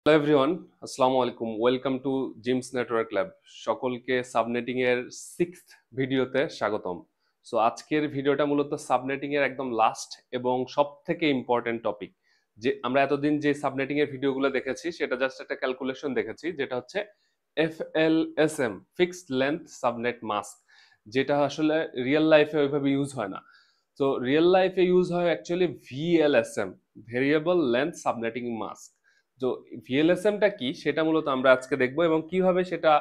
Hello everyone, আসসালামু আলাইকুম। Welcome to gems network lab. সকলকে সাবনেটিং এর 6th ভিডিওতে স্বাগতম। সো আজকের ভিডিওটা মূলত সাবনেটিং এর একদম লাস্ট এবং সবথেকে ইম্পর্টেন্ট টপিক। যে আমরা এতদিন যে সাবনেটিং এর ভিডিওগুলো দেখেছি সেটা জাস্ট একটা ক্যালকুলেশন দেখেছি, যেটা হচ্ছে FLSM, fixed length subnet mask, যেটা আসলে রিয়েল লাইফে ওইভাবে ইউজ হয় না। তো রিয়েল লাইফে ইউজ হয় actually VLSM, variable length subnetting mask. তো ভিএলএসএমটা কি সেটা মূলত আমরা আজকে দেখব এবং কিভাবে সেটা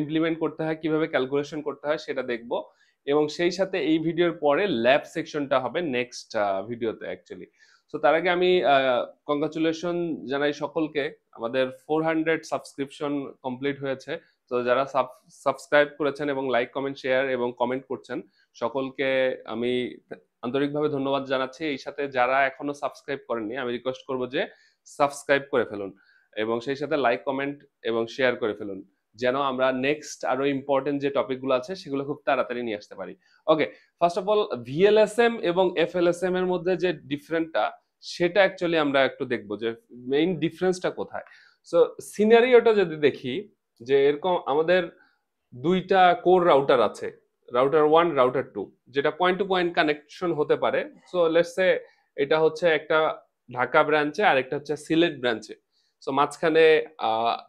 ইমপ্লিমেন্ট করতে হয়, কিভাবে ক্যালকুলেশন করতে হয় সেটা দেখব। এবং সেই সাথে এই ভিডিওর পরে ল্যাব সেকশনটা হবে নেক্সট ভিডিওতে অ্যাকচুয়ালি। সো তার আগে আমি কংগ্রাচুলেশন জানাই সকলকে। আমাদের 400 সাবস্ক্রিপশন কমপ্লিট হয়েছে। তো যারা সাবস্ক্রাইব করেছেন এবং লাইক কমেন্ট শেয়ার এবং কমেন্ট করছেন, সকলকে আমি আন্তরিকভাবে ধন্যবাদ জানাচ্ছি। এই সাথে যারা এখনো সাবস্ক্রাইব করেননি, আমি রিকোয়েস্ট করবো যে সাবস্ক্রাইব করে ফেলুন এবং সেই সাথে লাইক কমেন্ট এবং শেয়ার করে ফেলুন, যেন আমরা নেক্সট আরো ইম্পর্টেন্ট যে টপিকগুলো আছে সেগুলো খুব তাড়াতাড়ি নিয়ে আসতে পারি। ওকে, ফার্স্ট অফ অল ভিএলএসএম এবং এফএলএসএম এর মধ্যে যে ডিফারেন্টটা সেটা অ্যাকচুয়ালি আমরা একটু দেখবো যে মেইন ডিফারেন্সটা কোথায়। সো সিনারিওটা যদি দেখি, যে এরকম আমাদের দুইটা কোর রাউটার আছে, রাউটার 1 রাউটার 2, যেটা পয়েন্ট টু পয়েন্ট কানেকশন হতে পারে। সো লেটস সে এটা হচ্ছে একটা ঢাকা ব্রাঞ্চে আর একটা হচ্ছে সিলেট ব্রাঞ্চে। সো মাঝখানে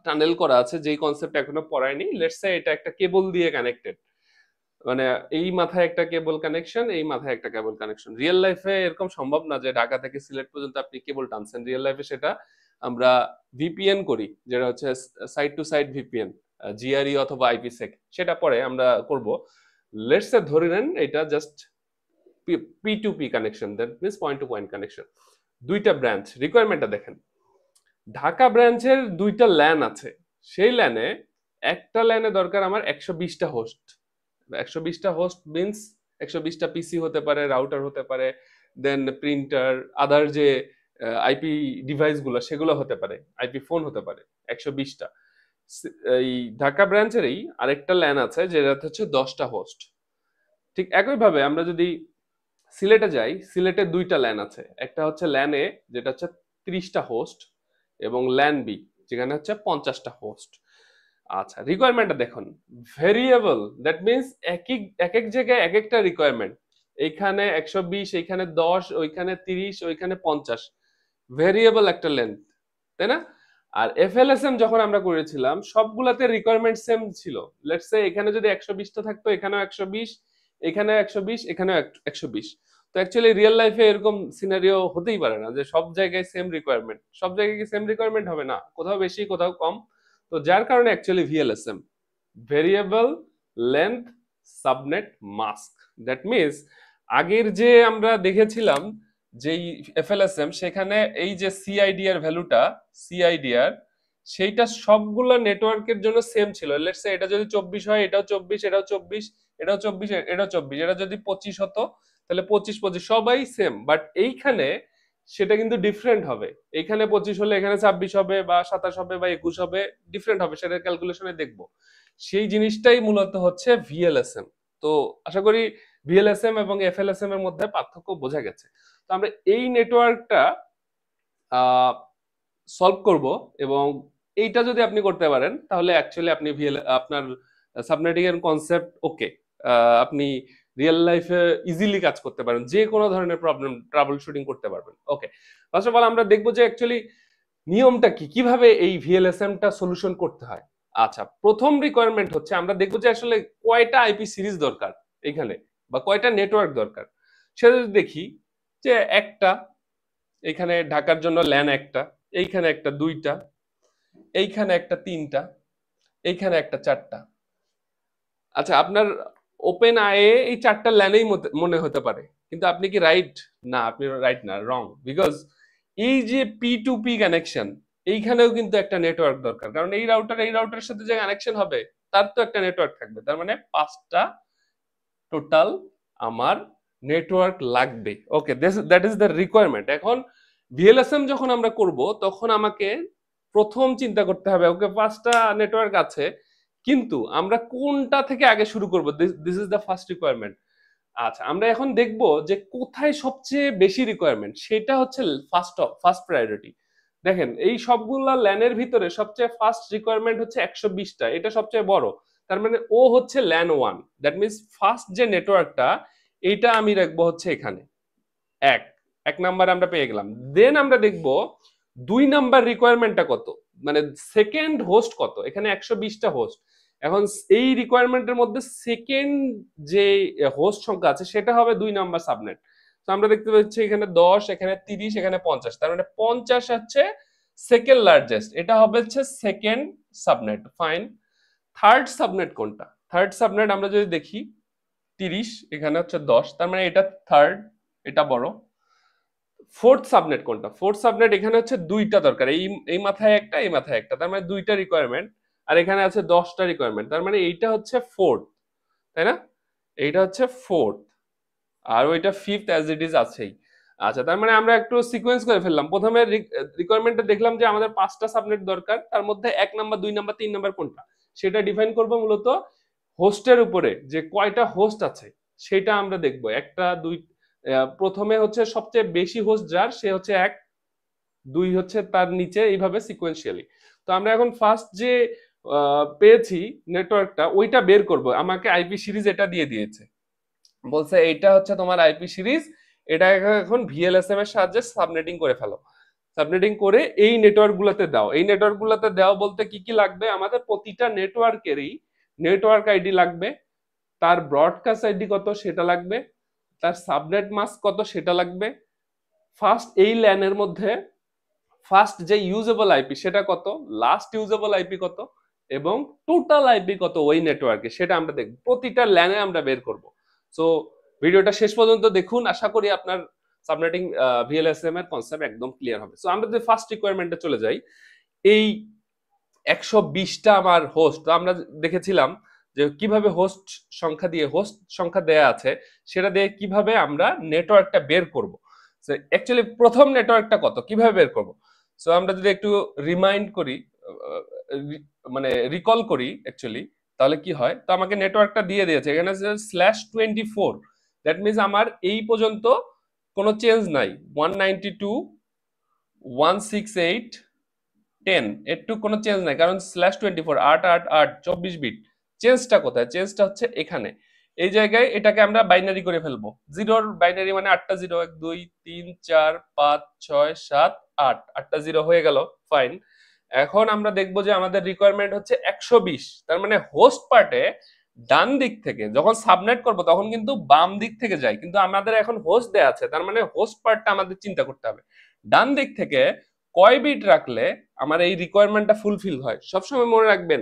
টানেল করা আছে, যেই কনসেপ্ট এখনো পড়ায়নি। লেটস সে এটা একটা কেবল দিয়ে কানেক্টেড, মানে এই মাথায় একটা কেবল কানেকশন, এই মাথায় একটা কেবল কানেকশন। রিয়েল লাইফে এরকম সম্ভব না যে ঢাকা থেকে সিলেট পর্যন্ত আপনি কেবল টানছেন। রিয়েল লাইফে সেটা আমরা ভিপিএন করি, যেটা হচ্ছে site to site VPN, GRE অথবা আইপিসেক, সেটা পরে আমরা করব। লেটস এ ধরে নেন এটা just P to P connection, that means point to point connection. দুইটা ব্রাঞ্চ, রিকোয়ারমেন্টটা দেখেন। ঢাকা ব্রাঞ্চের দুইটা ল্যান আছে, সেই ল্যানে একটা ল্যানে দরকার আমার 120টা হোস্ট। 120টা হোস্ট মিনস 120টা পিসি হতে পারে, রাউটার হতে পারে, দেন প্রিন্টার, আদার যে আইপি ডিভাইস গুলো সেগুলো হতে পারে, আইপি ফোন হতে পারে 120টা। এই ঢাকা ব্রাঞ্চেরই আরেকটা ল্যান আছে যেটা হচ্ছে 10টা হোস্ট। ঠিক একইভাবে আমরা যদি সিলেটে যাই, সিলেটে দুইটা ল্যান আছে। একটা হচ্ছে ল্যান এ, যেটা হচ্ছে 30টা হোস্ট, এবং ল্যান বি যেখানে হচ্ছে 50টা হোস্ট। আচ্ছা, রিকোয়ারমেন্টটা দেখুন, ভেরিয়েবল, দ্যাট মিনস এক এক জায়গায় এক একটা রিকোয়ারমেন্ট। এইখানে 120, এইখানে 10, ওইখানে 30, ওইখানে 50, ভেরিয়েবল একটা লেন্থ, তাই না? আর এফএলএসএম যখন আমরা করেছিলাম সবগুলাতে রিকোয়ারমেন্ট সেম ছিল। লেটস সে এখানে যদি 120টা থাকতো, এখানেও 120, এখানেও 120, এখানেও 120। তো অ্যাকচুয়ালি রিয়েল লাইফে এরকম সিনারিও হতেই পারে না যে সব জায়গায় সেম রিকোয়ারমেন্ট। সব জায়গায় কি সেম রিকোয়ারমেন্ট হবে না, কোথাও বেশি কোথাও কম। তো যার কারণে actually VLSM, variable length subnet mask, that means আগের যে আমরা দেখেছিলাম যেই এফএলএসএম, সেখানে এই যে সিআইডিআর ভ্যালুটা, সিআইডিআর সেইটা সবগুলো নেটওয়ার্কের জন্য সেম ছিল। লেটস সে এটা যদি 24 হয়, এটাও 24, এটাও 24, এটাও 24, এটাও 24, এটা যদি 25 হতো তাহলে 25 25 সবাই সেম। বাট এইখানে সেটা কিন্তু ডিফারেন্ট হবে। এখানে 25 হলে এখানে 26 হবে বা 27 হবে বা 21 হবে, ডিফারেন্ট হবে, সেটা ক্যালকুলেশনে দেখবো। সেই জিনিসটাই মূলত হচ্ছে ভিএলএসএম। তো আশা করি ভিএলএসএম এবং এফএলএসএম এর মধ্যে পার্থক্য বোঝা গেছে। তো আমরা এই নেটওয়ার্কটা সলভ করব, এবং এইটা যদি আপনি করতে পারেন তাহলে অ্যাকচুয়ালি আপনি আপনার সাবনেটিং এর কনসেপ্ট ওকে, আপনি রিয়েল লাইফে ইজিলি কাজ করতে পারেন, যে কোনো ধরনের প্রবলেম ট্রাবল শুটিং করতে পারবেন। ওকে, ফার্স্ট অফ অল আমরা দেখবো যে অ্যাকচুয়ালি নিয়মটা কি, কিভাবে এই ভিএলএসএম টা সলিউশন করতে হয়। আচ্ছা, প্রথম রিকোয়ারমেন্ট হচ্ছে আমরা দেখবো যে আসলে কয়টা আইপি সিরিজ দরকার এখানে, বা কয়টা নেটওয়ার্ক দরকার। সেটা যদি দেখি যে একটা, এখানে ঢাকার জন্য ল্যান একটা, এইখানে একটা 2টা, এইখানে একটা 3টা, এইখানে একটা 4টা। আচ্ছা, আপনার ওপেন আয়ে এই 4টা ল্যানেই মনে হতে পারে, কিন্তু আপনি কি রাইট? না, আপনি রাইট না, রং। বিকজ এই যে পি টু পি কানেকশন, এইখানেও কিন্তু একটা নেটওয়ার্ক দরকার, কারণ এই রাউটারের সাথে যে কানেকশন হবে তার তো একটা নেটওয়ার্ক থাকবে। তার মানে 5টা টোটাল আমার নেটওয়ার্ক লাগবে। ওকে, দ্যাট ইজ দ্য রিকোয়ারমেন্ট। এখন ভিএলএসএম যখন আমরা করব তখন আমাকে প্রথম চিন্তা করতে হবে, ওকে 5টা নেটওয়ার্ক আছে, কিন্তু আমরা কোনটা থেকে আগে শুরু করব? This is the first requirement. আচ্ছা, আমরা এখন দেখব যে কোথায় সবচেয়ে বেশি রিকোয়ারমেন্ট, সেটা হচ্ছে ফার্স্ট প্রায়োরিটি। দেখেন এই সবগুলা ল্যানের ভিতরে সবচেয়ে ফার্স্ট রিকোয়ারমেন্ট হচ্ছে 120টা, এটা সবচেয়ে বড়। তার মানে ও হচ্ছে ল্যান 1, দ্যাট মিনস ফার্স্ট যে নেটওয়ার্কটা এইটা আমি রাখবো হচ্ছে এখানে এক এক নাম্বার আমরা পেয়ে গেলাম। দেন আমরা দেখব 2 নাম্বার রিকোয়ারমেন্টটা কত, মানে সেকেন্ড হোস্ট কত। এখানে 120টা হোস্ট, এখন এই রিকোয়ারমেন্টের মধ্যে সেকেন্ড যে হোস্ট সংখ্যা আছে সেটা হবে 2 নাম্বার সাবনেট। তো আমরা দেখতে পাচ্ছি এখানে 10, এখানে 30, এখানে 50, তার মানে 50 হচ্ছে সেকেন্ড লার্জেস্ট, এটা হবে হচ্ছে second subnet. Fine. Third subnet কোনটা? থার্ড সাবনেট আমরা যদি দেখি 30, এখানে হচ্ছে 10, তার মানে এটা থার্ড, এটা বড়। ফোর্থ সাবনেট কোনটা? ফোর্থ সাবনেট এখানে হচ্ছে 2টা দরকার, এই মাথায় একটা, এই মাথায় একটা, তার মানে 2টা রিকোয়ারমেন্ট। আর এখানে আছে 10টা রিকোয়ারমেন্ট, তার মানে এইটা হচ্ছে ফোর্থ, তাই না? এইটা হচ্ছে ফোর্থ, আর ওইটা ফিফথ অ্যাজ ইট ইজ আছেই। আচ্ছা, তার মানে আমরা একটু সিকোয়েন্স করে ফেললাম। প্রথমে রিকোয়ারমেন্টে দেখলাম যে আমাদের 5টা সাবনেট দরকার, তার মধ্যে 1 নাম্বার, 2 নাম্বার, 3 নাম্বার কোনটা সেটা ডিফাইন করবো মূলত হোস্টের উপরে, যে কয়টা হোস্ট আছে সেটা আমরা দেখবো। একটা দুই, প্রথমে হচ্ছে সবচেয়ে বেশি হোস্ট যার সে হচ্ছে 1, 2 হচ্ছে তার নিচে, এইভাবে সিকোয়েন্সিয়ালি। তো আমরা এখন ফার্স্ট যে পেয়েছি নেটওয়ার্কটা ওইটা বের করব। আমাকে আইপি সিরিজ এটা দিয়ে দিয়েছে, বলছে এইটা হচ্ছে তোমার আইপি সিরিজ, এটা এখন ভিএলএসএম এর সাহায্যে সাবনেটিং করে ফেলো। সাবনেটিং করে এই নেটওয়ার্ক গুলোতে দাও। এই নেটওয়ার্ক গুলোতে দাও বলতে কি কি লাগবে? আমাদের প্রতিটা নেটওয়ার্কেরই নেটওয়ার্ক আইডি লাগবে, তার ব্রডকাস্ট আইডি কত সেটা লাগবে, তার সাবনেট মাস্ক কত সেটা লাগবে, ফার্স্ট এই ল্যানের মধ্যে ফার্স্ট যে ইউজেবল আইপি সেটা কত, লাস্ট ইউজেবল আইপি কত, এবং টোটাল আইপি কত ওই নেটওয়ার্কে, সেটা আমরা দেখব। প্রতিটা ল্যানে আমরা বের করব। সো ভিডিওটা শেষ পর্যন্ত দেখুন, আশা করি আপনার সাবনেটিং ভিএলএসএম এর কনসেপ্ট একদম ক্লিয়ার হবে। সো আমরা যদি ফার্স্ট রিকোয়ারমেন্টে চলে যাই, এই 120টা আমার হোস্ট, আমরা দেখেছিলাম যে কিভাবে হোস্ট সংখ্যা দিয়ে, হোস্ট সংখ্যা দেয়া আছে সেটা দিয়ে কিভাবে আমরা নেটওয়ার্কটা বের করব। সো অ্যাকচুয়ালি প্রথম নেটওয়ার্কটা কত কিভাবে বের করব? সো আমরা যদি একটু রিমাইন্ড করি, মানে রিকল করি অ্যাকচুয়ালি, তাহলে কি হয়? তো আমাকে নেটওয়ার্কটা দিয়ে দিয়েছে, এখানে /24, দ্যাট মিনস আমার এই পর্যন্ত কোনো চেঞ্জ নাই। 192.168.10 একটু কোনো চেঞ্জ নাই, কারণ /24 888 24 বিট। চেঞ্জটা কোথায়? চেঞ্জটা হচ্ছে এখানে, এই জায়গায়। এটাকে আমরা বাইনারি করে ফেলবো, জিরোর বাইনারি মানে 8টা জিরো, 1 2 3 4 5 6 7 8, 8টা জিরো হয়ে গেল। ফাইন। এখন আমরা দেখবো যে আমাদের রিকোয়ারমেন্ট হচ্ছে 120, তার মানে হোস্ট পার্টে ডান দিক থেকে যখন সাবনেট করব তখন কিন্তু বাম দিক থেকে যায়, কিন্তু আমাদের এখন হোস্ট দেয়া আছে, তার মানে হোস্ট পার্টটা আমাদের চিন্তা করতে হবে। ডান দিক থেকে কয় বিট রাখলে আমার এই রিকোয়ারমেন্টটা ফুলফিল হয়? সবসময় মনে রাখবেন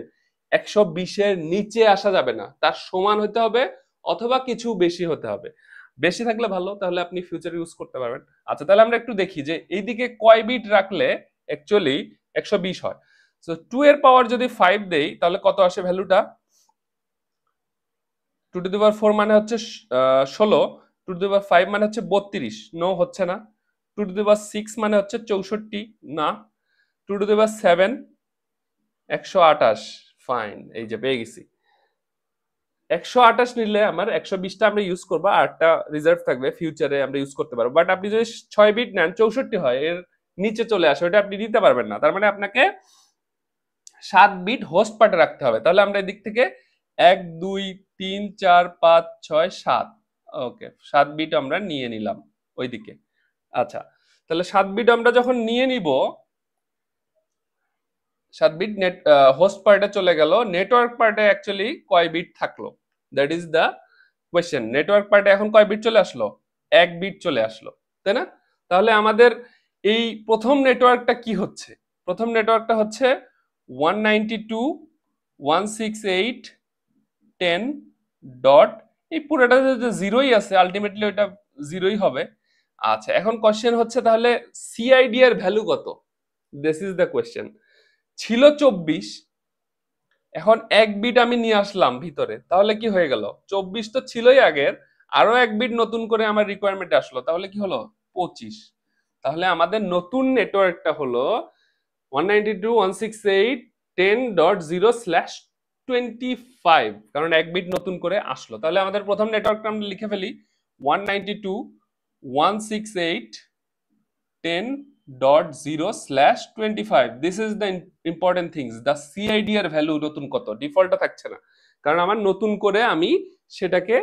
120-এর নিচে আসা যাবে না, তার সমান হতে হবে অথবা কিছু বেশি হতে হবে। বেশি থাকলে ভালো, তাহলে আপনি ফিউচার ইউজ করতে পারবেন। আচ্ছা, তাহলে আমরা একটু দেখি যে এইদিকে কয় বিট রাখলে অ্যাকচুয়ালি 120 হয়। সো 2 এর পাওয়ার যদি 5 দেই তাহলে কত আসে ভ্যালুটা? 2^4 মানে হচ্ছে 16, 2^5 মানে হচ্ছে 32, নো হচ্ছে না। 2^6 মানে হচ্ছে 64, না। 2^7 128, ফাইন, এই যে পেয়ে গেছি। 128 নিলে আমার 120টা আমরা ইউজ করবো, আর একটা রিজার্ভ থাকবে, ফিউচারে আমরা ইউজ করতে পারবো। বাট আপনি যদি 6 বিট নেন 64 হয়, এর নিচে চলে আসে, ওটা আপনি দিতে পারবেন না। তার মানে আপনাকে 7 বিট হোস্ট পার্টে রাখতে হবে। তাহলে আমরা এদিক থেকে 1 2 3 4 5 6 7, ওকে 7 বিট আমরা নিয়ে নিলাম ওইদিকে। আচ্ছা, তাহলে 7 বিট আমরা যখন নিয়ে নিব, 7 বিট নেট হোস্ট পার্টে চলে গেল, নেটওয়ার্ক পার্টে অ্যাকচুয়ালি কয় বিট থাকলো? That is the question. Network পার্টে এখন কয় বিট চলে আসলো? 1 বিট চলে আসলো, তাই না? তাহলে আমাদের এই প্রথম নেটওয়ার্কটা কি হচ্ছে? প্রথম নেটওয়ার্কটা হচ্ছে 192.168.10 ডট, এই পুরোটা যে জিরোই আছে, আলটিমেটলি ওইটা জিরোই হবে। আচ্ছা, এখন কোশ্চেন হচ্ছে তাহলে সিআইডি এর ভ্যালু কত? This is the question. ছিল 24, এখন 1 বিট আমি নিয়ে আসলাম ভিতরে, তাহলে কি হয়ে গেল? 24 তো ছিলই আগের, আরো 1 বিট নতুন করে আমার রিকোয়ারমেন্ট আসলো, তাহলে কি হলো? 25। তাহলে আমাদের নতুন নেটওয়ার্কটা হলো 192.168.10.0/25, কারণ 1 বিট নতুন করে আসলো। তাহলে আমাদের প্রথম নেটওয়ার্কটা আমরা লিখে ফেলি 192.168.10 10.0/25 this is the important things the CID এর ভ্যালু নতুন কত ডিফল্টটা থাকছে না কারণ আমার নতুন করে আমি সেটাকে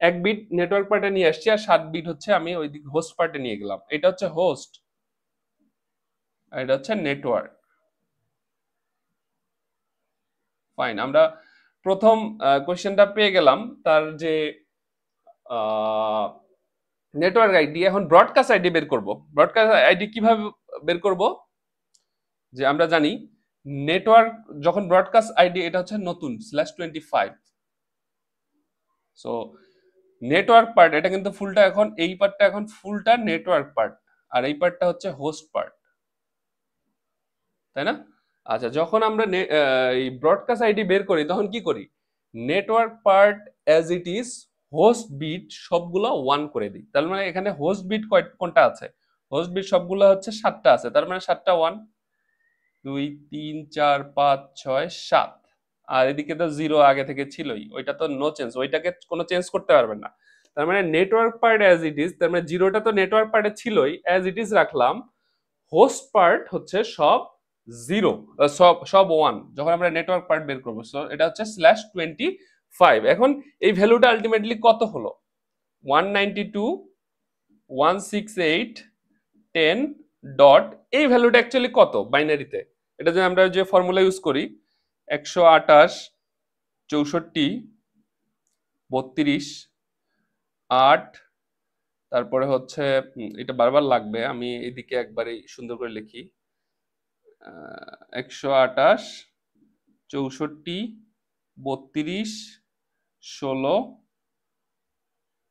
1 বিট নেটওয়ার্ক পার্টে নিয়ে আসছি আর 7 বিট হচ্ছে আমি ওই দিক হোস্ট পার্টে নিয়ে গেলাম এটা হচ্ছে হোস্ট আর এটা হচ্ছে নেটওয়ার্ক ফাইন আমরা প্রথম কোশ্চেনটা পেয়ে গেলাম তার যে নেটওয়ার্ক আইডি এখন ব্রডকাস্ট আইডি বের করব ব্রডকাস্ট আইডি কিভাবে বের করব যে আমরা জানি নেটওয়ার্ক যখন ব্রডকাস্ট আইডি এটা হচ্ছে নতুন /25 সো নেটওয়ার্ক পার্ট এটা কিন্তু ফুলটা এখন এই পার্টটা এখন ফুলটা নেটওয়ার্ক পার্ট আর এই পার্টটা হচ্ছে হোস্ট পার্ট তাই না আচ্ছা যখন আমরা এই ব্রডকাস্ট আইডি বের করি তখন কি করি network part as it is host bit সবগুলো 1 করে দিই তার মানে এখানে হোস্ট বিট কোনটা আছে হোস্ট বিট সবগুলো হচ্ছে 7টা আছে তার মানে 7টা 1 2 3 4 5 6 7 আর এদিকে তো 0 আগে থেকে ছিলই ওইটা তো নো চেঞ্জ ওইটাকে কোনো চেঞ্জ করতে পারবেন না তার মানে network part as it is তার মানে 0টা তো নেটওয়ার্ক পার্টে ছিলই অ্যাজ ইট ইজ রাখলাম হোস্ট পার্ট হচ্ছে সব 0 সব 1 যখন আমরা নেটওয়ার্ক পার্ট বের করব সো এটা হচ্ছে /25 এখন এই ভ্যালুটা আলটিমেটলি কত হলো 192.168.10 ডট এই ভ্যালুটা অ্যাকচুয়ালি কত বাইনারিতে এটা যে আমরা যে ফর্মুলা ইউজ করি 128 64 32 8 তারপরে হচ্ছে এটা বারবার লাগবে আমি এদিকে একবারে সুন্দর করে লিখি 128 64 32 16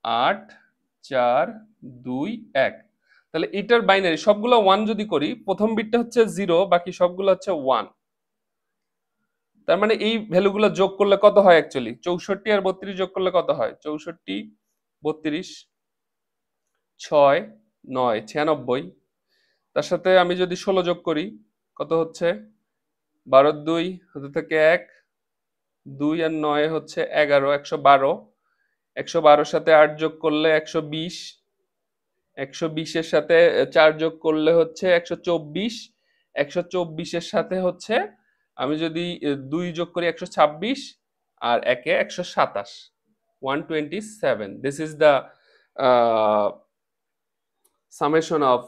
8 4 2 1 তাহলে এটার বাইনারি সবগুলো 1 যদি করি প্রথম বিটটা হচ্ছে 0 বাকি সবগুলো হচ্ছে 1 তার মানে এই ভ্যালুগুলো যোগ করলে কত হয় অ্যাকচুয়ালি 64 আর 32 যোগ করলে কত হয় 64 32 6 9 96 তার সাথে আমি যদি 16 যোগ করি কত হচ্ছে 12 2 হতে থেকে 1 2 আর 9 হচ্ছে 11 112 112 সাথে 8 যোগ করলে 120 120 এর সাথে 4 যোগ করলে হচ্ছে 124 124 এর সাথে হচ্ছে আমি যদি 2 যোগ করি 126 আর 1 এ 127 127 this is the summation of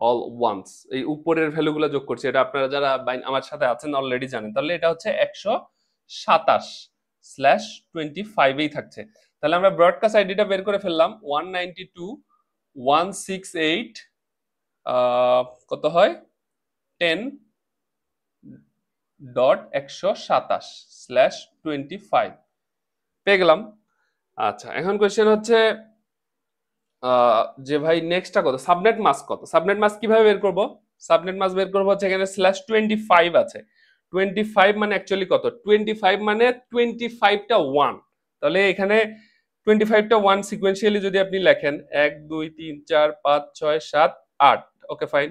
all ones এই উপরের ভ্যালুগুলো যোগ করছি এটা আপনারা যারা আমার সাথে আছেন অলরেডি জানেন তাহলে এটা হচ্ছে 127/25 এই থাকছে তাহলে আমরা ব্রডকাস্ট আইডিটা বের করে ফেললাম 192.168 কত হয় 10.127/25 পেয়ে গেলাম আচ্ছা এখন কোয়েশ্চেন হচ্ছে যে ভাই নেক্সটটা কত সাবনেট মাস্ক কত সাবনেট মাস্ক কিভাবে বের করব সাবনেট মাস্ক বের করব হচ্ছে এখানে /25 আছে 25 মানে অ্যাকচুয়ালি কত 25 মানে 25টা 1 তাহলে এখানে 25টা 1 সিকোয়েন্সিয়ালি যদি আপনি লেখেন 1 2 3 4 5 6 7 8 ওকে ফাইন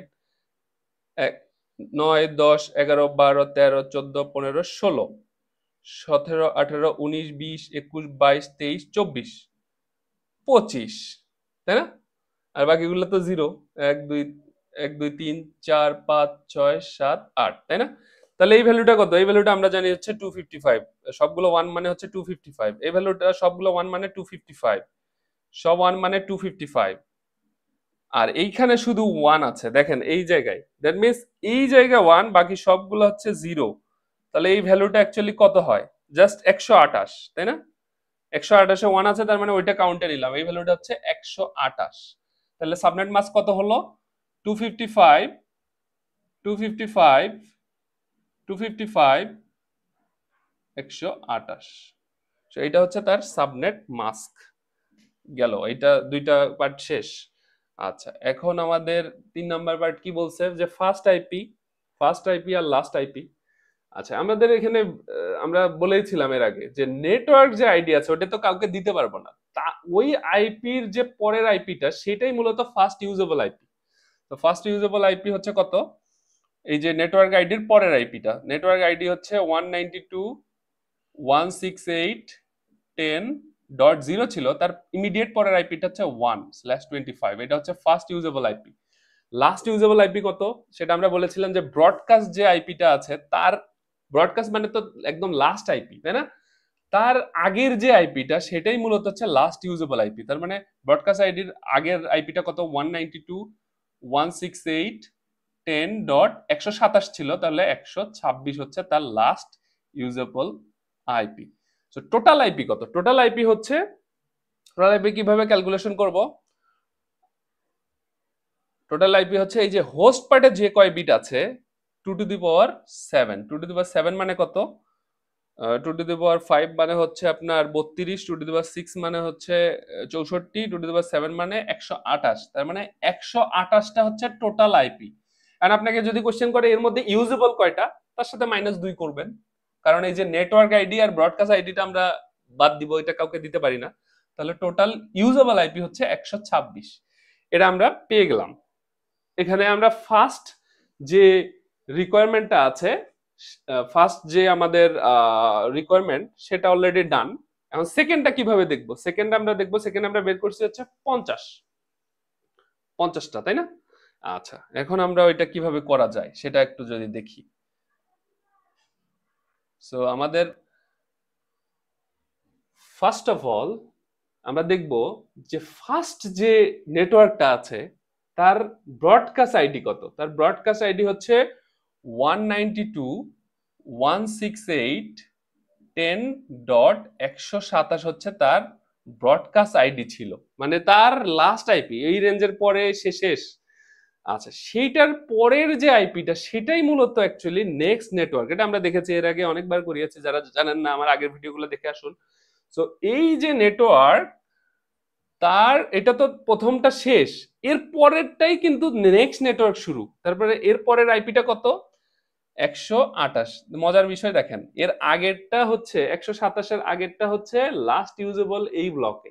9 10 11 12 13 14 15 16 17 18 19 20 21 22 23 24 25 তাই না আর বাকিগুলো তো 0 1 2 1 2 3 4 5 6 7 8 তাই না তাহলে এই ভ্যালুটা কত এই ভ্যালুটা আমরা জানি হচ্ছে 255 সবগুলো 1 মানে হচ্ছে 255 এই ভ্যালুটা সবগুলো 1 মানে 255 সব 1 মানে 255 আর এইখানে শুধু 1 আছে দেখেন এই জায়গায় দ্যাট মিন্স এই জায়গায় 1 বাকি সবগুলো হচ্ছে 0 তাহলে এই ভ্যালুটা অ্যাকচুয়ালি কত হয় জাস্ট 128 তাই না 128 এ 1 আছে তার মানে ওইটা কাউন্টে নিলাম এই ভ্যালুটা হচ্ছে 128 তাহলে সাবনেট মাস্ক কত হলো 255 255 255 128 সো এটা হচ্ছে তার সাবনেট মাস্ক গেল এটা দুইটা পার্ট শেষ আচ্ছা এখন আমাদের 3 নাম্বার পার্ট কি বলছে যে ফার্স্ট আইপি আর লাস্ট আইপি আচ্ছা আমাদের এখানে আমরা বলেইছিলাম এর আগে যে নেটওয়ার্ক যে আইডি আছে ওটা তো কাউকে দিতে পারবো না তা ওই আইপির যে পরের আইপিটা সেটাই মূলত ফার্স্ট ইউজেবল আইপি তো ফার্স্ট ইউজেবল আইপি হচ্ছে কত এই যে নেটওয়ার্ক আইডির পরের আইপিটা নেটওয়ার্ক আইডি হচ্ছে 192.168.10.0 ছিল তার ইমিডিয়েট পরের আইপিটা হচ্ছে 1/25 এটা হচ্ছে first usable IP last usable IP কত সেটা আমরা বলেছিলাম যে ব্রডকাস্ট যে আইপিটা আছে তার, ব্রডকাস্ট মানে তো একদম লাস্ট আইপি তাই না, তার আগের যে আইপিটা সেটাই মূলত হচ্ছে লাস্ট ইউজেবল আইপি। তার মানে ব্রডকাস্ট আইডির আগের আইপিটা কত 192.168.10.127 ছিল, তাহলে 126 হচ্ছে তার last usable IP. So total IP কত, টোটাল আইপি হচ্ছে, টোটাল আইপি কিভাবে ক্যালকুলেশন করব, টোটাল আইপি হচ্ছে এই যে হোস্ট পার্টে যে কয় বিট আছে 2 to the power 7, 2 to the পাওয়ার 7 মানে কত, 2 টু দি পাওয়ার 5 মানে হচ্ছে আপনার 32, 2 টু দি পাওয়ার 6 মানে হচ্ছে 64, 2 টু দি পাওয়ার 7 মানে 128, তার মানে 128টা হচ্ছে টোটাল আইপি। আর আপনাকে যদি কোশ্চেন করে এর মধ্যে ইউজেবল কয়টা, তার সাথে -2 করবেন, কারণ এই যে নেটওয়ার্ক আইডি আর ব্রডকাস্ট আইডিটা আমরা বাদ দিব, এটা কাউকে দিতে পারি না, তাহলে টোটাল ইউজেবল আইপি হচ্ছে 126। এটা আমরা পেয়ে গেলাম। এখানে আমরা ফার্স্ট যে রিকোয়ারমেন্টটা আছে, ফার্স্ট যে আমাদের রিকোয়ারমেন্ট সেটা অলরেডি ডান। এখন সেকেন্ডটা কিভাবে দেখবো, সেকেন্ড আমরা দেখবো, সেকেন্ড আমরা বের করছি হচ্ছে 50টা তাই না। আচ্ছা এখন আমরা ওইটা কিভাবে করা যায় সেটা একটু যদি দেখি। সো আমাদের ফার্স্ট অফ অল আমরা দেখব যে ফার্স্ট যে নেটওয়ার্কটা আছে তার ব্রডকাস্ট আইডি কত, তার ব্রডকাস্ট আইডি হচ্ছে 192.168.10.127 হচ্ছে তার ব্রডকাস্ট আইডি ছিল, মানে তার লাস্ট আইপি এই রেঞ্জের পরে শেষ। আচ্ছা সেইটার পরের যে আইপিটা সেটাই মূলত অ্যাকচুয়ালি নেক্সট নেটওয়ার্ক, এটা আমরা দেখেছি এর আগে অনেকবার করিয়েছি, যারা জানেন না আমার আগের ভিডিওগুলো দেখে আসুন। সো এই যে নেটওয়ার্ক তার এটা তো প্রথমটা শেষ, এর পরেরটাই কিন্তু নেক্সট নেটওয়ার্ক শুরু, তারপরে এর পরের আইপিটা কত 128। মজার বিষয় দেখেন এর আগেরটা হচ্ছে 127-এর আগেরটা হচ্ছে লাস্ট ইউজেবল এই ব্লকে,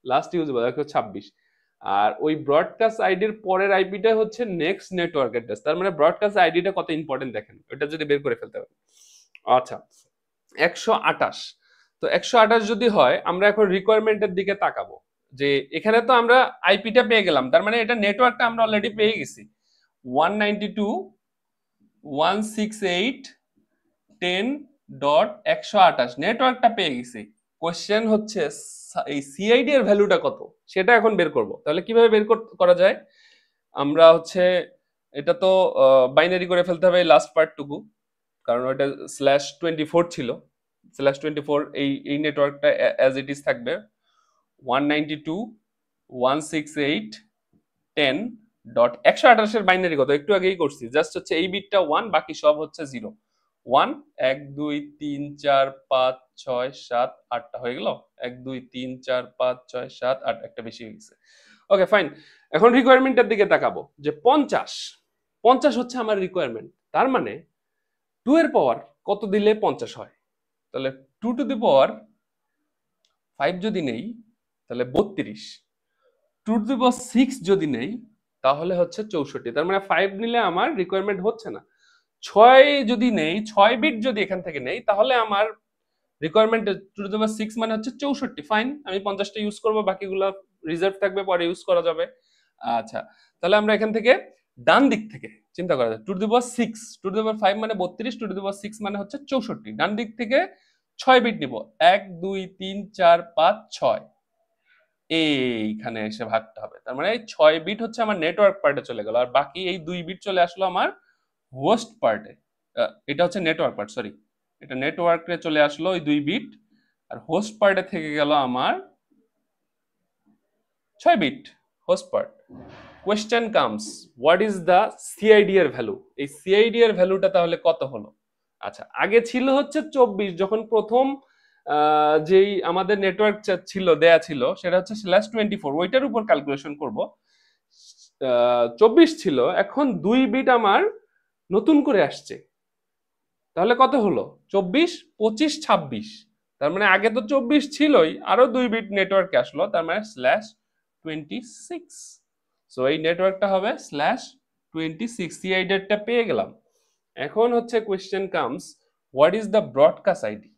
লাস্ট ইউজেবল 126, আর ওই ব্রডকাস্ট আইডির পরের আইপিটা হচ্ছে নেক্সট নেটওয়ার্ক অ্যাড্রেস। তার মানে ব্রডকাস্ট আইডিটা কত ইম্পর্টেন্ট দেখেন, ওটা যদি বের করে ফেলতে পারেন। আচ্ছা 128, তো 128 যদি হয় আমরা এখন রিকোয়ারমেন্টের দিকে তাকাবো, যে এখানে তো আমরা আইপিটা পেয়ে গেলাম, তার মানে এটা নেটওয়ার্কটা আমরা অলরেডি পেয়ে গেছি 192.168.10.128 নেটওয়ার্কটা পেয়ে গেছি। কোশ্চেন হচ্ছে এই সিআইডি এর ভ্যালুটা কত সেটা এখন বের করব। তাহলে কিভাবে বের করা যায়, আমরা হচ্ছে এটা তো বাইনারি করে ফেলতে হবে লাস্ট পার্টটুকু, কারণ ওটা /24 ছিল, /24 এই নেটওয়ার্কটা অ্যাজ ইট ইজ থাকবে 192.168.10.128 এর বাইনারি কত একটু আগেই করছি, জাস্ট হচ্ছে এই বিটটা 1, বাকি সব হচ্ছে 0। 1 1 2 3 4 5 6 7 8টা হয়ে গেল, 1 2 3 4 5 6 7 8, একটা বেশি হয়ে গেছে। ওকে ফাইন, এখন রিকোয়ারমেন্টের দিকে তাকাবো, যে 50 হচ্ছে আমার রিকোয়ারমেন্ট, তার মানে 2 এর পাওয়ার কত দিলে 50 হয়, তাহলে 2 টু দি পাওয়ার 5 যদি নেই তাহলে 32, 2 টু দি পাওয়ার 6 যদি নেই তাহলে হচ্ছে 64, তার মানে 5 নিলে আমার রিকোয়ারমেন্ট হচ্ছে না। 6 যদি নেই, 6 বিট যদি এখান থেকে নেই তাহলে আমার রিকোয়ারমেন্ট 2 টু দি পাওয়ার 6 মানে হচ্ছে 64, ফাইন আমি 50টা ইউজ করব, বাকিগুলো রিজার্ভ থাকবে পরে ইউজ করা যাবে। আচ্ছা তাহলে আমরা এখান থেকে ডান দিক থেকে চিন্তা করা যায় 2 to the power 6, 2 to the পাওয়ার 5 মানে 32, 2 টু দি পাওয়ার 6 মানে হচ্ছে 64, ডান দিক থেকে 6 বিট নিব, 1 2 3 4 5 6 এইখানে এসে ভাগতে হবে, তার মানে 6 বিট হচ্ছে আমার নেটওয়ার্ক পার্টে চলে গেল, আর বাকি এই 2 বিট চলে আসলো আমার হোস্ট পার্টে। এটা হচ্ছে নেটওয়ার্ক পার্ট, সরি এটা নেটওয়ার্কে চলে আসলো ওই 2 বিট, আর হোস্ট পার্টে থেকে গেল আমার 6 bit host part. Question comes, what is the CID এর ভ্যালু, এই সিআইডি এর ভ্যালুটা তাহলে কত হলো। আচ্ছা আগে ছিল হচ্ছে 24, যখন প্রথম যেই আমাদের নেটওয়ার্ক ছিল দেয়া ছিল সেটা হচ্ছে /24, ওইটার উপর ক্যালকুলেশন করব, 24 ছিল, এখন 2 বিট আমার নতুন করে আসছে, তাহলে কত হলো 24 25 26, তার মানে আগে তো 24 ছিলই, আরো 2 বিট নেটওয়ার্কে আসলো, তার মানে /26। সো এই নেটওয়ার্কটা হবে /26, সিআইডিটা পেয়ে গেলাম। এখন হচ্ছে question comes, what is the broadcast ID.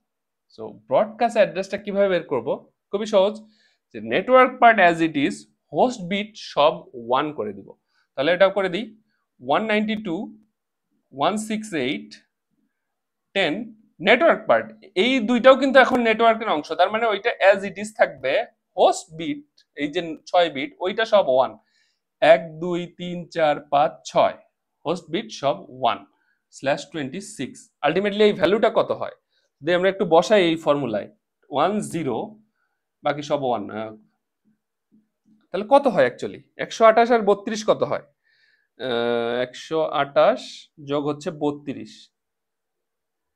So broadcast অ্যাড্রেসটা কিভাবে বের করব, খুবই সহজ, যে network part as it is, host bit সব 1 করে দিব, তাহলে এটাও করে দিই 192 168 10 নেটওয়ার্ক পার্ট, এই দুইটাও কিন্তু এখন নেটওয়ার্কের অংশ, তার মানে ওইটা অ্যাজ ইট ইজ থাকবে। হোস্ট বিট এই যে 6 বিট ওইটা সব 1, 1 2 3 4 5 6 হোস্ট বিট সব 1/26। আলটিমেটলি এই ভ্যালুটা কত হয় যদি আমরা একটু বসাই এই ফর্মুলায় 1 0 বাকি সব 1, তাহলে কত হয় অ্যাকচুয়ালি 128 আর 32 কত হয়? 128 যোগ হচ্ছে 32,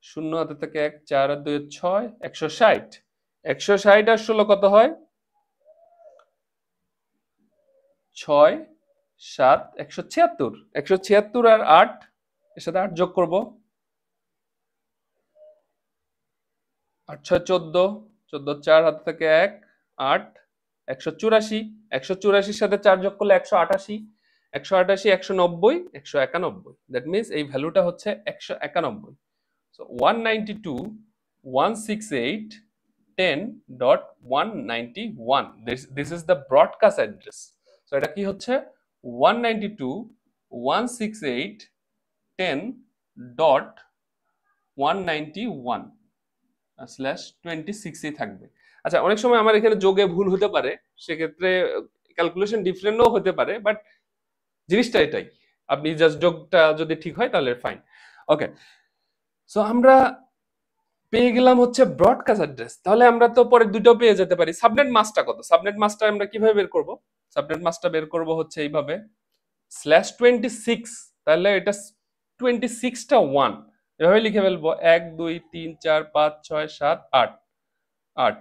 0 হাতে থেকে 1, 4 আর 2 6, 160। 160 আর 16 কত হয়? 6 7 176। 176 আর 8 এর সাথে 8 যোগ করব, 8 6 14, 14 4 হাতে থেকে 1 8, 184। 184 সাথে 4 যোগ করলে 188, 188 190 191, দ্যাট মিন্স এই ভ্যালুটা হচ্ছে 191। So 192 168 10.191, this is the broadcast address. So এটা কি হচ্ছে 192 168 10.191/26 থাকবে। আচ্ছা, অনেক সময় আমার এখানে যোগে ভুল হতে পারে, সেক্ষেত্রে ক্যালকুলেশন ডিফারেন্টও হতে পারে, বাট জিনিসটা এটাই। আপনি জাস্ট যোগটা যদি ঠিক হয় তাহলে ফাইন। ওকে, সো আমরা পেয়ে গেলাম হচ্ছে ব্রডকাস্ট অ্যাড্রেস। তাহলে আমরা তো পরে দুটো পেয়ে যেতে পারি। সাবনেট মাস্কটা কত? সাবনেট মাস্কটা আমরা কিভাবে বের করব? সাবনেট মাস্কটা বের করব হচ্ছে এইভাবে /26, তাহলে এটা 26টা 1 এভাবে লিখে ফেলবো 1 2 3 4 5 6 7 8 8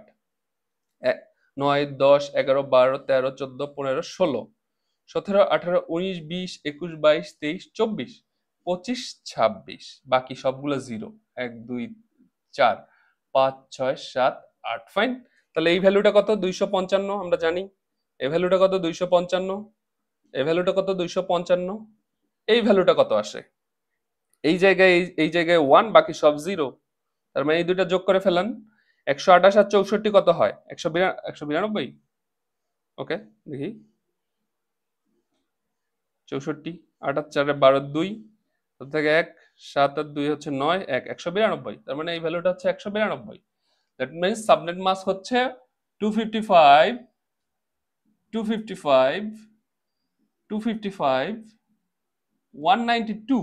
9 10 11 12 13 14 15 16 17 18 19 20 21 22 23 24 25 26, বাকি সবগুলো 0 1 2 4 5 6 7 8। ফাইন, তাহলে এই ভ্যালুটা কত? 255 আমরা জানি। এই ভ্যালুটা কত? 255। এই ভ্যালুটা কত? 255। এই ভ্যালুটা কত আসে? এই জায়গায় এই জায়গায় 1, বাকি সব 0, তার মানে এই দুইটা যোগ করে ফেলেন। 128 আর 64 কত হয়? 192। ওকে, দেখি 64, 8 আর 4 12 2 থেকে 1 7 আর 2 হচ্ছে 9 1 192, তার মানে এই ভ্যালুটা হচ্ছে 192। দ্যাট মিন্স সাবনেট মাস্ক হচ্ছে 255 255 255 192।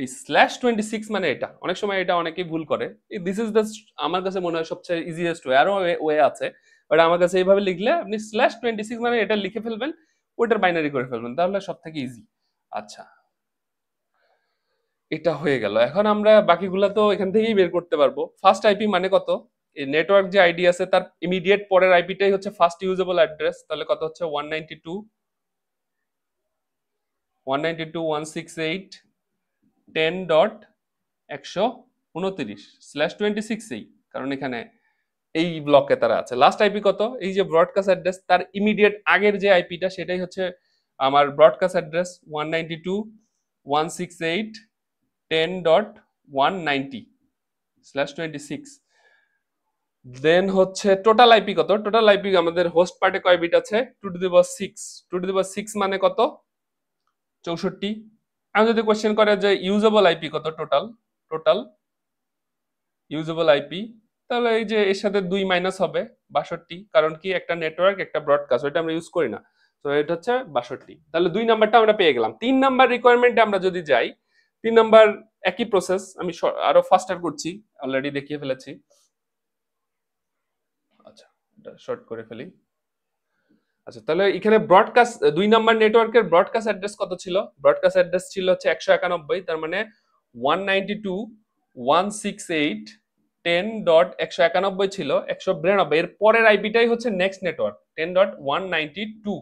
এই /26 মানে এটা, অনেক সময় এটা অনেকেই ভুল করে। দিস ইজ দ্য, আমার কাছে মনে হয় সবচেয়ে ইজিয়েস্ট ওয়ে, আরো ওয়ে আছে, বাট আমার কাছে এইভাবে লিখলে আপনি /26 মানে এটা লিখে ফেলবেন, ওইটার বাইনারি করে ফেলবেন, তাহলে সব থেকে ইজি। আচ্ছা, এটা হয়ে গেল। এখন আমরা বাকিগুলা তো এখান থেকেই বের করতে পারবো। ফার্স্ট আইপি মানে কত? এই নেটওয়ার্ক যে আইডি আছে তার ইমিডিয়েট পরের আইপিটাই হচ্ছে ফার্স্ট ইউজেবল অ্যাড্রেস, তাহলে কত হচ্ছে 192 168 10.129/26, কারণ এখানে এই ব্লকে তারা আছে। লাস্ট আইপি কত? এই যে ব্রডকাস্ট অ্যাড্রেস তার ইমিডিয়েট আগের যে আইপিটা সেটাই হচ্ছে আমার ব্রডকাস্ট অ্যাড্রেস 192 168 10.190/26। দেন হচ্ছে টোটাল আইপি কত? টোটাল আইপি আমাদের হোস্ট পার্টে কয় বিট আছে? 2^6। 2^6 মানে কত? 64। আমি যদি কোশ্চেন করে যে ইউজেবল আইপি কত? টোটাল টোটাল ইউজেবল আইপি, তাহলে এই যে এর সাথে 2 মাইনাস হবে 62, কারণ কি একটা নেটওয়ার্ক একটা ব্রডকাস্ট, ওইটা আমরা ইউজ করি না, তো এটা হচ্ছে 62। তাহলে 2 নাম্বারটা আমরা পেয়ে গেলাম। 3 নাম্বার রিকোয়ারমেন্টে আমরা যদি যাই, 3 নাম্বার একই প্রসেস, আমি আরো ফাস্টার করছি, অলরেডি দেখিয়ে ফেলেছি। আচ্ছা, এটা শর্ট করে ফেলি। আচ্ছা, তাহলে এখানে ব্রডকাস্ট 2 নাম্বার নেটওয়ার্কের ব্রডকাস্ট অ্যাড্রেস কত ছিল? ব্রডকাস্ট অ্যাড্রেস ছিল হচ্ছে 191, তার মানে 192 168 10.191 ছিল 192। এর পরের আইপিটাই হচ্ছে নেক্সট নেটওয়ার্ক 10.192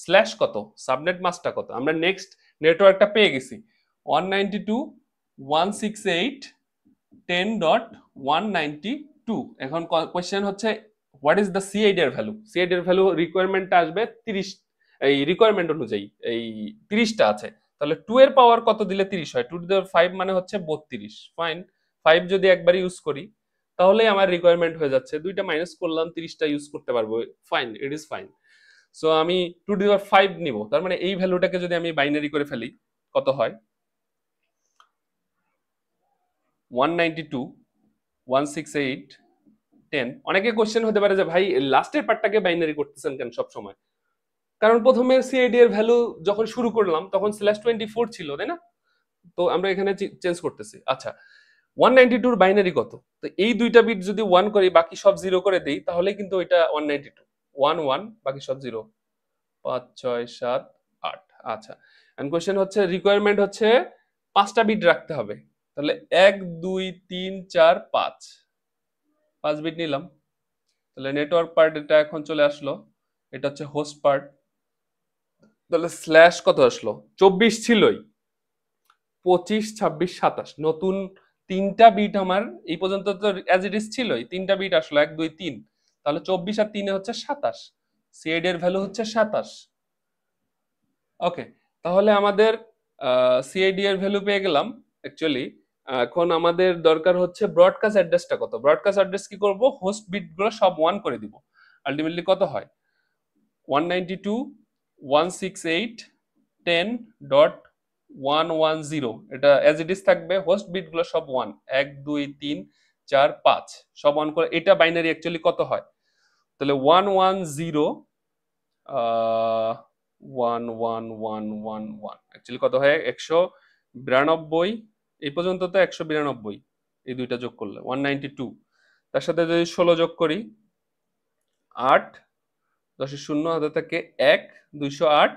স্ল্যাশ কত? সাবনেট মাস্কটা কত? আমরা নেক্সট নেটওয়ার্কটা পেয়ে গেছি 192 168 10.192। এখন কোশ্চেন হচ্ছে হোয়াট ইজ দ্য সিআইডি এর ভ্যালু? সিআইডি এর ভ্যালু রিকোয়ারমেন্টটা আসবে 30, এই রিকোয়ারমেন্ট অনুযায়ী এই 30টা আছে, তাহলে 2 এর পাওয়ার কত দিলে 30 হয়? 2^5 মানে হচ্ছে 32। ফাইন, 5 যদি একবার ইউজ করি তাহলে আমার রিকোয়ারমেন্ট হয়ে যাচ্ছে, দুইটা মাইনাস করলাম 30টা ইউজ করতে পারবো। Fine, it is fine. So আমি 2^5 নিব, তার মানে এই ভ্যালুটাকে যদি আমি বাইনারি করে ফেলি কত হয় 192 168 10। অনেকে কোশ্চেন হতে পারে যে ভাই লাস্টের পার্টটাকে বাইনারি করতেছেন কেন সব সময়? কারণ প্রথমে সিআইডি এর ভ্যালু যখন শুরু করলাম তখন /24 ছিল, তাই না? তো আমরা এখানে চেঞ্জ করতেছি। আচ্ছা, 192 এর বাইনারি কত? তো এই দুইটা বিট যদি 1 করি, বাকি সব 0 করে দেই, তাহলে কিন্তু এটা 192 1 1, বাকি সব 0 5 6 7 8। আচ্ছা, এন্ড কোশ্চেন হচ্ছে রিকোয়ারমেন্ট হচ্ছে 5টা বিট রাখতে হবে। তাহলে 1 2 3 4 5 বিট নিলাম। তাহলে নেটওয়ার্ক পার্ট এটা এখন চলে আসলো, এটা হচ্ছে হোস্ট পার্ট। তাহলে স্ল্যাশ কত আসলো? 24 ছিলই, 25 26 27, নতুন 3টা বিট আমার এই পর্যন্ত তো অ্যাজ ইট ইজ ছিলই, 3টা বিট আসলো 1 2 3। তাহলে 24 আর 3 হচ্ছে 27, সিআইডি এর ভ্যালু হচ্ছে 27। ওকে, তাহলে আমাদের সিআইডি এর ভ্যালু পেয়ে গেলাম। অ্যাকচুয়ালি এখন আমাদের দরকার হচ্ছে ব্রডকাস্ট অ্যাড্রেসটা কত। ব্রডকাস্ট অ্যাড্রেস কি করব, হোস্ট বিটগুলো সব 1 করে দিব। আলটিমেটলি কত হয় 192.168.10.110। এটা অ্যাজ ইট ইজ থাকবে, হোস্ট বিটগুলো সব 1 1 2 3 4 5 সব 1 করে। এটা বাইনারি অ্যাকচুয়ালি কত হয়? তাহলে 110 11111 অ্যাকচুয়ালি কত হয় 192। এই পর্যন্ত তো 192, এই দুইটা যোগ করলে 192। তার সাথে যদি 16 যোগ করি 8, 10 শূন্য হাতে থাকে 1, 208।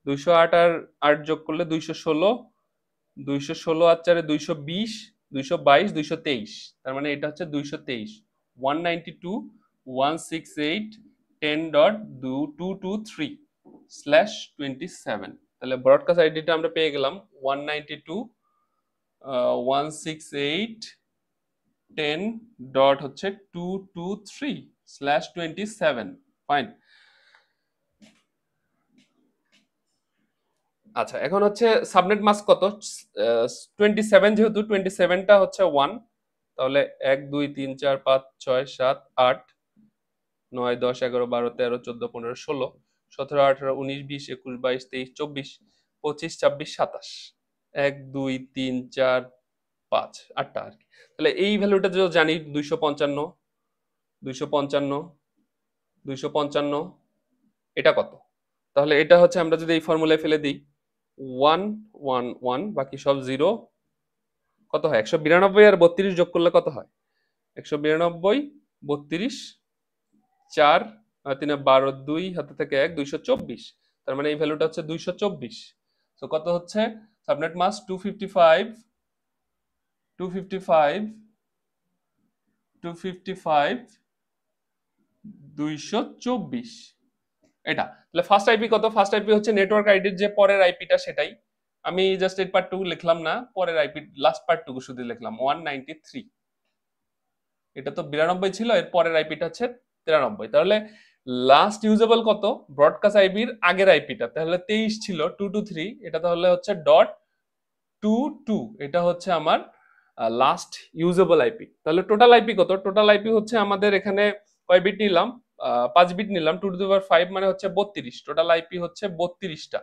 208 আর 8 যোগ করলে 216, 216 আর 4 220, 222, 223। তার মানে এটা হচ্ছে 223। 192.168.10.223/27। তাহলে ব্রডকাস্ট আইডিটা আমরা পেয়ে গেলাম 192.168.10.223/27। ফাইন। আচ্ছা, এখন হচ্ছে সাবনেট মাস্ক কত? 27, যেহেতু 27টা হচ্ছে 1, তাহলে 1 2 3 4 5 6 7 8 9 10 11 12 13 14 15 16 17 18 19 20 21 22 23 24 25 26 27। 1 2 3 4 5 8টা আর কি। তাহলে এই ভ্যালুটা যদি জানি 255 255 255, এটা কত? তাহলে এটা হচ্ছে আমরা যদি এই ফর্মুলায় ফেলে দিই 1 1 1, বাকি সব 0, কত হয় 192 আর 32 যোগ করলে কত হয় 192 32 4 আর 3 12 2 হাতে থেকে 1 224। তার মানে এই ভ্যালুটা হচ্ছে 224। তো কত হচ্ছে সাবনেট মাস 255 255 255 224 এটা। তাহলে ফার্স্ট আইপি কত? ফার্স্ট আইপি হচ্ছে নেটওয়ার্ক আইডির যে পরের আইপিটা সেটাই। আমি জাস্ট এই পার্টটুকু লিখলাম না, পরের আইপি লাস্ট পার্টটুকু শুধু লিখলাম 193। এটা তো 92 ছিল, এর পরের আইপিটা হচ্ছে 93। তাহলে লাস্ট ইউজেবল কত ব্রডকাস্ট আইপির আগের আইপিটা? তাহলে 23 ছিল 223, এটা তাহলে হচ্ছে .22। এটা হচ্ছে আমার লাস্ট ইউজেবল আইপি। তাহলে টোটাল আইপি কত? টোটাল আইপি হচ্ছে আমাদের এখানে কয় বিট নিলাম? 5 বিট নিলাম, 2^5 মানে হচ্ছে 32। টোটাল আইপি হচ্ছে 32টা।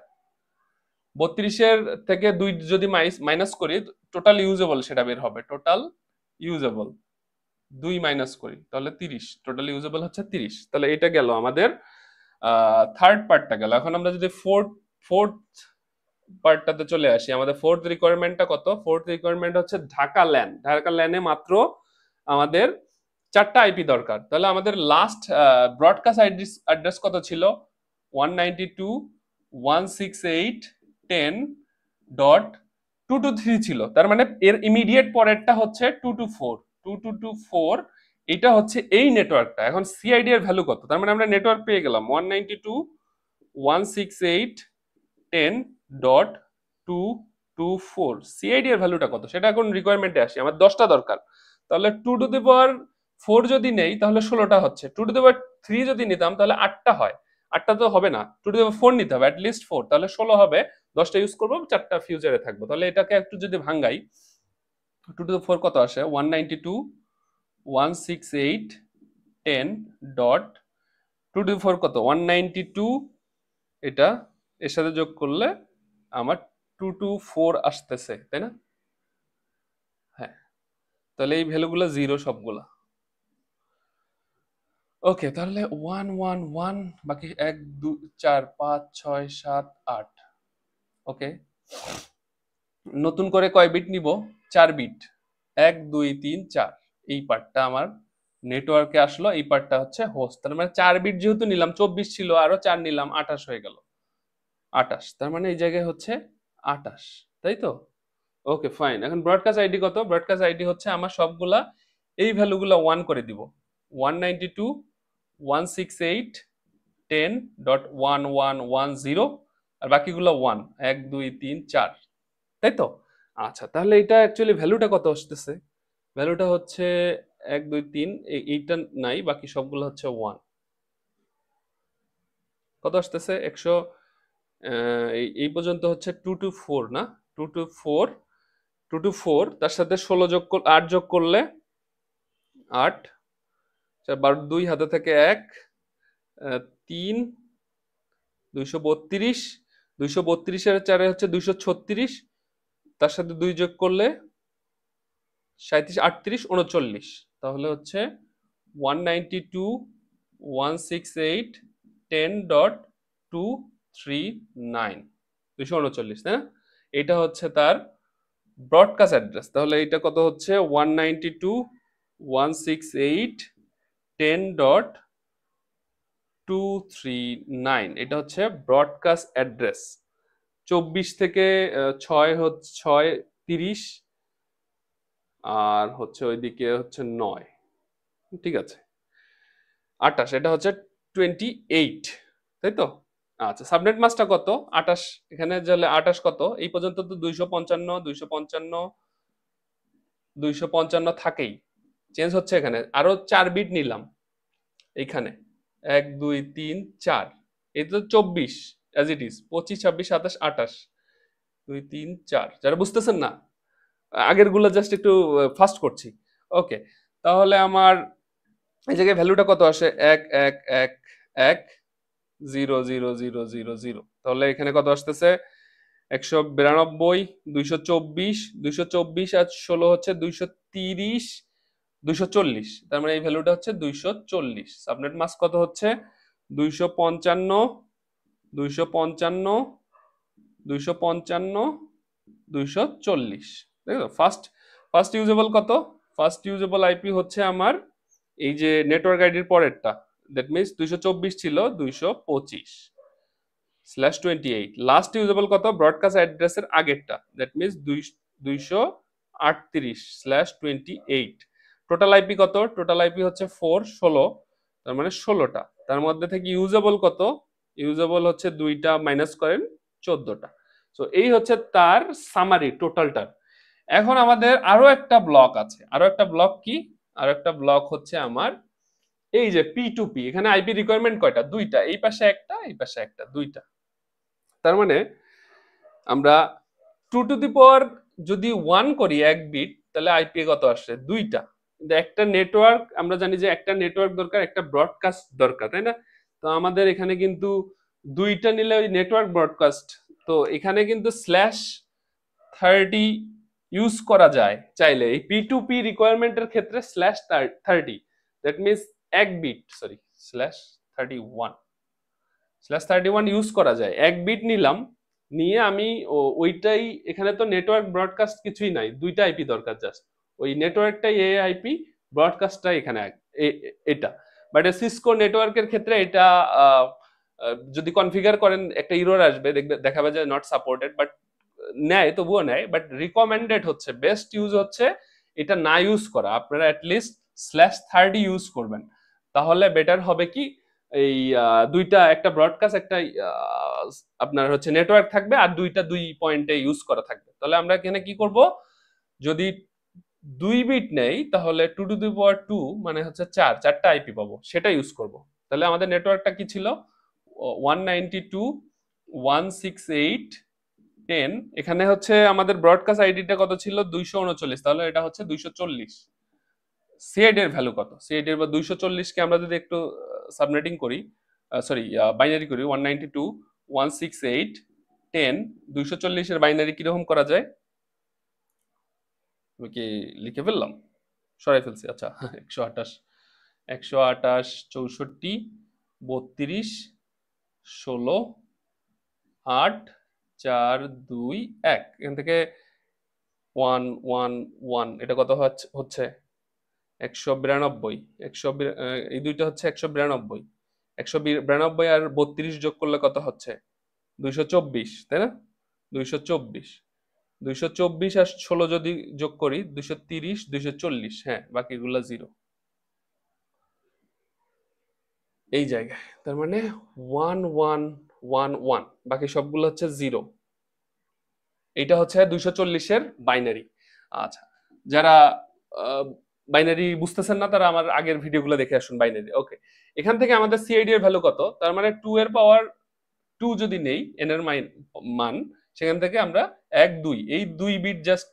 32-এর থেকে 2 যদি মাইনাস করি টোটাল ইউজেবল সেটা বের হবে। টোটাল ইউজেবল 2 মাইনাস করি তাহলে 30। টোটাল ইউজেবল হচ্ছে 30। তাহলে এটা গেল আমাদের থার্ড পার্টটা গেল। এখন আমরা যদি ফোর্থ পার্টটাতে চলে আসি, আমাদের ফোর্থ রিকোয়ারমেন্টটা কত? ফোর্থ রিকোয়ারমেন্ট হচ্ছে ঢাকা ল্যান। ঢাকা ল্যানে মাত্র আমাদের 4টা আইপি দরকার। তাহলে আমাদের লাস্ট ব্রডকাস্ট অ্যাড্রেস কত ছিল? 192.168.10.223 ছিল। তার মানে এর ইমিডিয়েট পরেরটা হচ্ছে 224 2224। এটা হচ্ছে এই নেটওয়ার্কটা। এখন সিআইডি এর ভ্যালু কত? তার মানে আমরা নেটওয়ার্ক পেয়ে গেলাম 192.168.10.224। সিআইডি এর ভ্যালুটা কত সেটা এখন রিকোয়ারমেন্টে আসি। আমার 10টা দরকার। তাহলে 2^4 যদি নেই তাহলে 16টা হচ্ছে। 2^3 যদি নিতাম তাহলে 8টা হয়। 8টা তো হবে না, 2^4 নিতে হবে, অ্যাটলিস্ট 4, তাহলে 16 হবে। 10টা ইউজ করবো, 4টা ফিউচারে থাকবো। তাহলে এটাকে একটু যদি ভাঙ্গাই 2^4 কত আসে? 192.168.10.223 2 টু 4 কত 192, এটা এর সাথে যোগ করলে আমার 2 টু 4 আসতেছে, তাই না? হ্যাঁ, তাহলে এই ভ্যালুগুলো জিরো সবগুলা। ওকে, তাহলে 1 1 1, বাকি 1 2 4 5 6 7 8। ওকে, নতুন করে কয় বিট নিব? 4 বিট। 1 2 3 4, এই পার্টটা আমার নেটওয়ার্কে আসলো, এই পার্টটা হচ্ছে হোস্ট। তার মানে 4 বিট যেহেতু নিলাম, 24 ছিল, আরো 4 নিলাম, 28 হয়ে গেল। 28, তার মানে এই জায়গায় হচ্ছে 28, তাই তো? Okay fine. এখন ব্রডকাস্ট আইডি কত? ব্রডকাস্ট আইডি হচ্ছে আমার সবগুলা এই ভ্যালুগুলা 1 করে দিব। 192.168.10.1110, আর বাকিগুলো 1 1 2 3 4, তাই তো? আচ্ছা, তাহলে এটা অ্যাকচুয়ালি ভ্যালুটা কত আসতেছে? ভ্যালুটা হচ্ছে 1 2 3, এইটা নাই, বাকি সবগুলো হচ্ছে 1। কত আসতেছে? 100, এই পর্যন্ত হচ্ছে 2 টু 4 না? 2 টু 4, 2 টু 4, তার সাথে 16 যোগ 8 যোগ করলে 8, 12 2 হাতে থেকে 1, 3, 232, 232 এর 4 হচ্ছে 236, তার সাথে 2 যোগ করলে 37 38 39, তাহলে হচ্ছে 192.168.10.239, 239, তাই না? এটা হচ্ছে তার ব্রডকাস্ট অ্যাড্রেস। তাহলে এটা কত হচ্ছে? 192.168.10.239, এটা হচ্ছে ব্রডকাস্ট অ্যাড্রেস। 24 থেকে 6 হচ্ছে 6 30, আর হচ্ছে ওইদিকে হচ্ছে 9, ঠিক আছে, 28, এটা হচ্ছে 28, তাই তো? আচ্ছা, সাবনেট মাসটা কত? 28, এখানে তাহলে 28 কত? এই পর্যন্ত তো 255 255 255 থাকেই, চেঞ্জ হচ্ছে এখানে আরো 4 বিট নিলাম এইখানে, 1 2 3 4, এই তো 24 অ্যাজ ইট ইজ, 25 26 27 28, 2 3 4, যারা বুঝতেছেন না আগের গুলো জাস্ট একটু ফাস্ট করছি। ওকে, তাহলে আমার এই জায়গায় ভ্যালুটা কত আসে? 1 1 1 1 0 0 0 0 0, তাহলে এখানে কত আসতেছে? 192, 224, 224 আর 16 হচ্ছে 230, 240, তার মানে এই ভ্যালুটা হচ্ছে 240। সাবনেট মাস্ক কত হচ্ছে? 255, 255, 255, 240, দেখো ফার্স্ট ফার্স্ট ইউজেবল কত? ফার্স্ট ইউজেবল আইপি হচ্ছে আমার এই যে নেটওয়ার্ক আইডির পরেরটা, দ্যাট মিনস 224 ছিল 225/28। লাস্ট ইউজেবল কত? ব্রডকাস্ট অ্যাড্রেসের আগেরটা, দ্যাট মিনস 238/28। টোটাল আইপি কত? টোটাল আইপি হচ্ছে 416, তার মানে 16টা। তার মধ্যে থেকে ইউজেবল কত? ইউজেবল হচ্ছে 2টা মাইনাস করেন, 14টা। সো এই হচ্ছে তার সামারি টোটালটার। এখন আমাদের আরো একটা ব্লক আছে। আরো একটা ব্লক কি? আরো একটা ব্লক হচ্ছে আমার এই যে P2P। এখানে আইপি রিকোয়ারমেন্ট কয়টা? 2টা, এই পাশে একটা, এই পাশে একটা, 2টা। তার মানে আমরা 2 টু দি পাওয়ার যদি 1 করি 1 বিট, তাহলে আইপি কত আসে? 2টা। কিন্তু একটা নেটওয়ার্ক, আমরা জানি যে একটা নেটওয়ার্ক দরকার, একটা ব্রডকাস্ট দরকার, তাই না? তো আমাদের এখানে কিন্তু 2টা নিলে ওই নেটওয়ার্ক ব্রডকাস্ট, তো এখানে কিন্তু /30 ইউজ করা যায় চাইলে। এই P2P রিকোয়ারমেন্টের ক্ষেত্রে /30, that means 1 bit, sorry, /31, /31 use করা যায়। 1 বিট নিলাম, নিয়ে আমি ওইটাই, এখানে তো নেটওয়ার্ক ব্রডকাস্ট কিছুই নাই, 2টা আইপি দরকার জাস্ট, ওই নেটওয়ার্কটাই এ আইপি, ব্রডকাস্টটা এখানে এটা। বাট সিসকো নেটওয়ার্কের ক্ষেত্রে এটা যদি কনফিগার করেন একটা এরর আসবে, দেখবে দেখাবে যে নট সাপোর্টেড, বাট নেয়, তবুও নেয়, বাট রিকমেন্ডেড হচ্ছে, বেস্ট ইউজ হচ্ছে এটা না ইউজ করা। আপনারা অ্যাটলিস্ট /30 ইউজ করবেন, তাহলে বেটার হবে কি, এই 2টা, একটা ব্রডকাস্ট, একটা আপনার হচ্ছে নেটওয়ার্ক থাকবে, আর 2টা 2 পয়েন্টে ইউজ করা থাকবে। তাহলে আমরা এখানে কি করব? যদি 2 বিট নেই, তাহলে 2 টু দি পাওয়ার 2 মানে হচ্ছে 4টা আইপি পাবো, সেটা ইউজ করব। তাহলে আমাদের নেটওয়ার্কটা কি ছিল? 192.168.10। এখানে হচ্ছে আমাদের ব্রডকাস্ট আইডিটা কত ছিল? 239, তাহলে এটা হচ্ছে 240। সিআইডি এর ভ্যালু কত? সিআইডি এর বা 240 কে আমরা যদি একটু সাবনেটিং করি, সরি বাইনারি করি 192 168 10 240 এর বাইনারি কিরকম করা যায়? আমি কি লিখে ফেললাম, সরাই ফেলছি, আচ্ছা 128 128 64 32 16 8 4 2 1, এখান থেকে 1 1 1, এটা কত হচ্ছে 192, এই দুইটা হচ্ছে 192, 192 আর 32 যোগ করলে কত হচ্ছে 224, তাই না? 224, 224 আর 16 যদি যোগ করি 230, 240, হ্যাঁ বাকিগুলা জিরো এই জায়গায়, তার মানে 1 1 1 1, বাকি সবগুলো হচ্ছে জিরো। এইটা হচ্ছে 240 এর বাইনারি। আচ্ছা, যারা বাইনারি বুঝতেছেন না তারা আমার আগের ভিডিওগুলো দেখে আসুন বাইনারি। ওকে, এখান থেকে আমাদের সিআইডি এর ভ্যালু কত, তার মানে 2 এর পাওয়ার 2 যদি নেই এন এর মান, সেখান থেকে আমরা 1 2 এই 2 বিট জাস্ট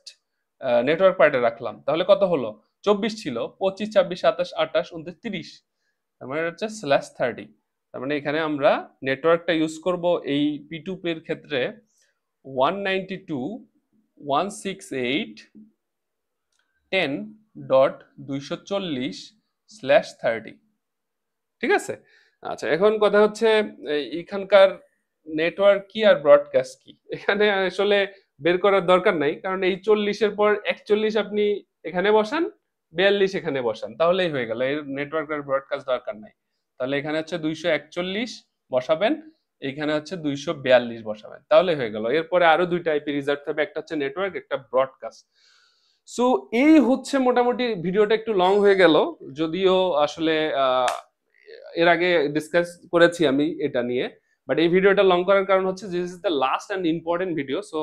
নেটওয়ার্ক পার্টে রাখলাম, তাহলে কত হলো 24 ছিল, 25 26 27 28 29 30, তার মানে হচ্ছে /30। তার মানে এখানে আমরা নেটওয়ার্কটা ইউজ করব এই P2P এর ক্ষেত্রে 192.168.10.240/30, ঠিক আছে? আচ্ছা, এখন কথা হচ্ছে এখানকার নেটওয়ার্ক কি আর ব্রডকাস্ট কি, এখানে আসলে বের করার দরকার নাই, কারণ এই 40-এর পর 41 আপনি এখানে বসান, 42 এখানে বসান, তাহলেই হয়ে গেল, এর নেটওয়ার্ক আর ব্রডকাস্ট দরকার নাই। তাহলে এখানে হচ্ছে 241 বসাবেন, এইখানে হচ্ছে 242 বসাবেন, তাহলে হয়ে গেল। এরপরে আরো দুইটা আইপি রিজার্ভ থাকবে, একটা হচ্ছে নেটওয়ার্ক, একটা ব্রডকাস্ট। সো এই হচ্ছে মোটামুটি, ভিডিওটা একটু লং হয়ে গেল, যদিও আসলে এর আগে ডিসকাস করেছি আমি এটা নিয়ে, বাট এই ভিডিওটা লং করার কারণ হচ্ছে this is the last and important video. So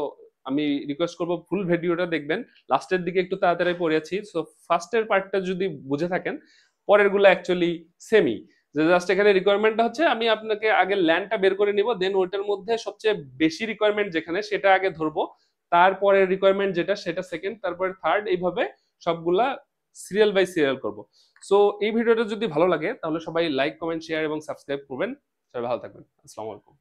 আমি রিকোয়েস্ট করবো ফুল ভিডিওটা দেখবেন, লাস্টের দিকে একটু তাড়াতাড়ি পড়েছি। সো ফার্স্টের পার্টটা যদি বুঝে থাকেন, পরের গুলো অ্যাকচুয়ালি সেমি, যে জাস্ট এখানে রিকোয়ারমেন্টটা হচ্ছে আমি আপনাকে আগে ল্যান্ডটা বের করে নিব, দেন ওইটার মধ্যে সবচেয়ে বেশি রিকোয়ারমেন্ট যেখানে সেটা আগে ধরবো, তারপরে রিকোয়ারমেন্ট যেটা সেটা সেকেন্ড, তারপরে থার্ড, এইভাবে সবগুলা সিরিয়াল বাই সিরিয়াল করব। সো এই ভিডিওটা যদি ভালো লাগে তাহলে সবাই লাইক কমেন্ট শেয়ার এবং সাবস্ক্রাইব করবেন। সবাই ভালো থাকবেন, আসসালামু আলাইকুম।